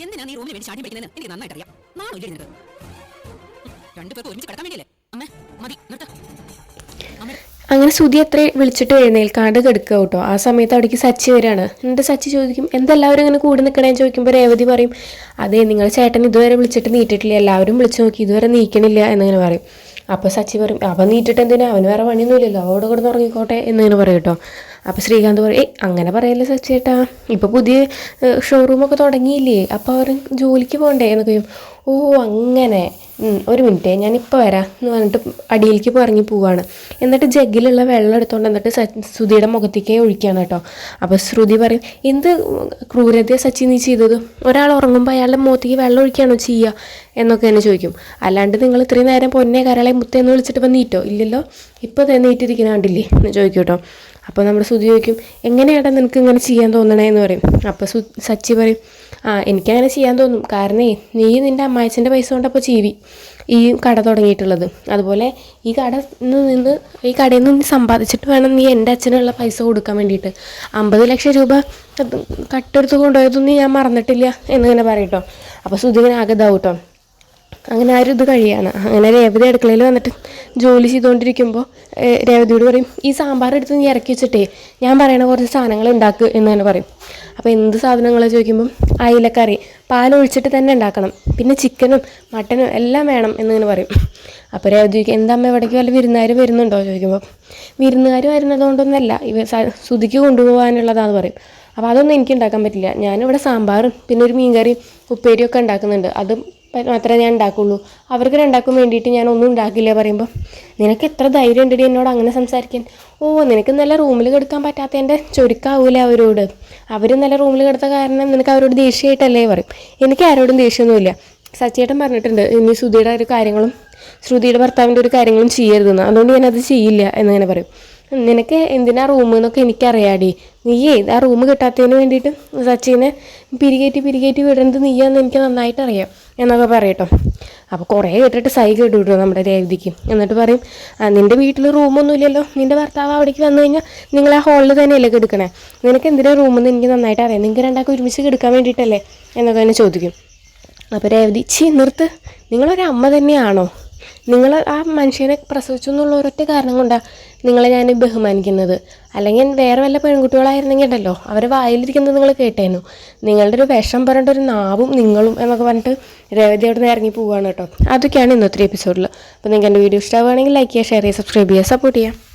എന്തിനാ നീ റൂമിൽ വേണ്ടി ചാടി പഠിക്കുന്നതെന്ന് എനിക്ക് നന്നായിട്ട് അറിയാം. നാളെ ഇല്ല നിനക്ക്. രണ്ടുപേർക്ക് ഒരുമിച്ച് കിടക്കാൻ വേണ്ടിയല്ലേ? അമ്മേ മതി നിർത്ത. അങ്ങനെ സുധി എത്ര വിളിച്ചിട്ട് എഴുന്നേൽക്കാണ്ട് കിടക്കുക കേട്ടോ. ആ സമയത്ത് അവിടേക്ക് സച്ചി വരികയാണ്. എന്നിട്ട് സച്ചി ചോദിക്കും, എന്തെല്ലാവരും ഇങ്ങനെ കൂടി നിൽക്കണേന്ന് ചോദിക്കുമ്പോൾ രേവതി പറയും, അതെ നിങ്ങൾ ചേട്ടൻ ഇതുവരെ വിളിച്ചിട്ട് നീട്ടിട്ടില്ല, എല്ലാവരും വിളിച്ചു നോക്കി ഇതുവരെ നീക്കണില്ല എന്നിങ്ങനെ പറയും. അപ്പോൾ സച്ചി പറയും, അവൻ നീട്ടിട്ട് എന്തിനാ, അവന് വേറെ പണിയൊന്നുമില്ലല്ലോ, അവിടെ കിടന്ന് ഉറങ്ങിക്കോട്ടെ എന്നിങ്ങനെ പറയും കേട്ടോ. അപ്പോൾ ശ്രീകാന്ത് പറയും, അങ്ങനെ പറയല്ലേ സച്ചി ചേട്ടാ, ഇപ്പോൾ പുതിയ ഷോറൂമൊക്കെ തുടങ്ങിയില്ലേ, അപ്പോൾ അവർ ജോലിക്ക് പോകണ്ടേ എന്നൊക്കെ പറയും. ഓ അങ്ങനെ, ഒരു മിനിറ്റ് ഞാനിപ്പോൾ വരാം എന്ന് പറഞ്ഞിട്ട് അടിയിലേക്ക് പറഞ്ഞ് പോവാണ്. എന്നിട്ട് ജഗ്ഗിലുള്ള വെള്ളം എടുത്തുകൊണ്ട് എന്നിട്ട് ശ്രുതിയുടെ മുഖത്തേക്ക് ഒഴിക്കുകയാണ് കേട്ടോ. അപ്പോൾ ശ്രുതി പറയും, എന്ത് ക്രൂരതയാണ് സച്ചി നീ ചെയ്തത്, ഒരാൾ ഉറങ്ങുമ്പോൾ അയാളുടെ മുഖത്തേക്ക് വെള്ളം ഒഴിക്കുകയാണോ ചെയ്യുക എന്നൊക്കെ തന്നെ ചോദിക്കും. അല്ലാണ്ട് നിങ്ങൾ ഇത്രയും നേരം പൊന്നെ കരളെ മുത്തേന്ന് വിളിച്ചിട്ട് ഇപ്പം നീറ്റോ ഇല്ലല്ലോ, ഇപ്പോൾ നീറ്റിരിക്കുന്ന കണ്ടില്ലേ എന്ന് ചോദിക്കും കേട്ടോ. അപ്പോൾ നമ്മുടെ ശ്രുതി ചോദിക്കും, എങ്ങനെയാടാ നിനക്ക് ഇങ്ങനെ ചെയ്യാൻ തോന്നണേ എന്ന് പറയും. അപ്പോൾ സച്ചി പറയും, എനിക്കങ്ങനെ ചെയ്യാൻ തോന്നും, കാരണേ നീ നിൻ്റെ അമ്മായച്ചൻ്റെ പൈസ കൊണ്ടപ്പോൾ ചീവി ഈ കട തുടങ്ങിയിട്ടുള്ളത്, അതുപോലെ ഈ കടയിൽ നിന്ന് സമ്പാദിച്ചിട്ട് വേണം നീ എൻ്റെ അച്ഛനുള്ള പൈസ കൊടുക്കാൻ വേണ്ടിയിട്ട്. 50 ലക്ഷം രൂപ കട്ടെടുത്ത് കൊണ്ടുപോയതൊന്നും ഞാൻ മറന്നിട്ടില്ല എന്നിങ്ങനെ പറയട്ടോ. അപ്പോൾ ശ്രുതി ആകെ ഇതാവും കേട്ടോ. അങ്ങനെ ആരും ഇത് കഴിയാണ്. അങ്ങനെ രേവതി അടുക്കളയിൽ വന്നിട്ട് ജോലി ചെയ്തുകൊണ്ടിരിക്കുമ്പോൾ രേവതിയോട് പറയും, ഈ സാമ്പാർ എടുത്ത് നീ ഇറക്കി വെച്ചിട്ടേ ഞാൻ പറയണ കുറച്ച് സാധനങ്ങൾ ഉണ്ടാക്കുക എന്ന് തന്നെ പറയും. അപ്പോൾ എന്ത് സാധനങ്ങൾ ചോദിക്കുമ്പം അയിലക്കറി പാലൊഴിച്ചിട്ട് തന്നെ ഉണ്ടാക്കണം, പിന്നെ ചിക്കനും മട്ടനും എല്ലാം വേണം എന്നിങ്ങനെ പറയും. അപ്പോൾ രേവതി ചോദിക്കും, എന്താ അമ്മ ഇവിടേക്ക് വല്ല വിരുന്നുകാർ വരുന്നുണ്ടോ ചോദിക്കുമ്പോൾ, വിരുന്നുകാർ വരുന്നത് കൊണ്ടൊന്നല്ല, ശ്രുതിക്ക് കൊണ്ടുപോകാനുള്ളതാണെന്ന് പറയും. അപ്പോൾ അതൊന്നും എനിക്ക് ഉണ്ടാക്കാൻ പറ്റില്ല, ഞാനിവിടെ സാമ്പാറും പിന്നെ ഒരു മീൻകറിയും ഉപ്പേരിയൊക്കെ ഉണ്ടാക്കുന്നുണ്ട്, അത് മാത്രമേ ഞാൻ ഉണ്ടാക്കുള്ളൂ, അവർക്ക് രണ്ടാക്കും വേണ്ടിയിട്ട് ഞാൻ ഒന്നും ഉണ്ടാക്കില്ല പറയുമ്പോൾ, നിനക്ക് എത്ര ധൈര്യം ഉണ്ടെടി എന്നോട് അങ്ങനെ സംസാരിക്കാൻ, ഓ നിനക്ക് നല്ല റൂമിൽ കിടക്കാൻ പറ്റാത്തതിൻ്റെ ചുരുക്കാവൂല അവരോട്, അവർ നല്ല റൂമിൽ കിടത്ത കാരണം നിനക്ക് അവരോട് ദേഷ്യമായിട്ടല്ലേ പറയും. എനിക്ക് ആരോടും ദേഷ്യമൊന്നുമില്ല, സച്ചേട്ടൻ പറഞ്ഞിട്ടുണ്ട് ഇനി ശ്രുതിയുടെ ഒരു കാര്യങ്ങളും ശ്രുതിയുടെ ഭർത്താവിൻ്റെ ഒരു കാര്യങ്ങളും ചെയ്യരുതെന്ന്, അതുകൊണ്ട് ഞാനത് ചെയ്യില്ല എന്നിങ്ങനെ പറയും. നിനക്ക് എന്തിനാ റൂം എന്നൊക്കെ എനിക്കറിയാടി, നീയേ ആ റൂം കിട്ടാത്തതിന് വേണ്ടിയിട്ട് സച്ചിനെ പിരികേറ്റി വിടുന്നത് നീയാന്ന് എനിക്ക് നന്നായിട്ട് അറിയാം എന്നൊക്കെ പറയട്ടോ. അപ്പോൾ കുറേ കേട്ടിട്ട് സൈ കേട്ടു വിടുമോ നമ്മുടെ രേവതിക്ക്. എന്നിട്ട് പറയും, നിൻ്റെ വീട്ടിൽ റൂമൊന്നും ഇല്ലല്ലോ, നിൻ്റെ ഭർത്താവ് അവിടേക്ക് വന്നു കഴിഞ്ഞാൽ നിങ്ങൾ ആ ഹാളിൽ തന്നെയല്ലേ കിടക്കണേ, നിനക്ക് എന്തിനാ റൂമെന്ന് എനിക്ക് നന്നായിട്ട് അറിയാം, നിങ്ങൾക്ക് രണ്ടാൾക്കും ഒരുമിച്ച് കിടക്കാൻ വേണ്ടിയിട്ടല്ലേ എന്നൊക്കെ തന്നെ ചോദിക്കും. അപ്പോൾ രേവതി, നിർത്ത്, നിങ്ങളൊരു അമ്മ തന്നെയാണോ, നിങ്ങൾ ആ മനുഷ്യനെ പ്രസവിച്ചു എന്നുള്ള ഒരൊറ്റ കാരണം കൊണ്ടാണ് നിങ്ങളെ ഞാൻ ബഹുമാനിക്കുന്നത്, അല്ലെങ്കിൽ വേറെ വല്ല പെൺകുട്ടികളായിരുന്നെങ്കിൽ ഉണ്ടല്ലോ അവരെ വായിലിരിക്കുന്നത് നിങ്ങൾ കേട്ടേനു, നിങ്ങളുടെ ഒരു വിഷം പറഞ്ഞിട്ട് ഒരു നാവും നിങ്ങളും എന്നൊക്കെ പറഞ്ഞിട്ട് രേവതി അവിടെ നിന്ന് ഇറങ്ങി പോവുകയാണ് കേട്ടോ. അതൊക്കെയാണ് ഇന്നത്തെ എപ്പിസോഡിൽ. അപ്പോൾ നിങ്ങൾക്ക് എൻ്റെ വീഡിയോ ഇഷ്ടമാവുകയാണെങ്കിൽ ലൈക്ക് ചെയ്യുക, ഷെയർ ചെയ്യുക, സബ്സ്ക്രൈബ് ചെയ്യുക, സപ്പോർട്ട് ചെയ്യുക.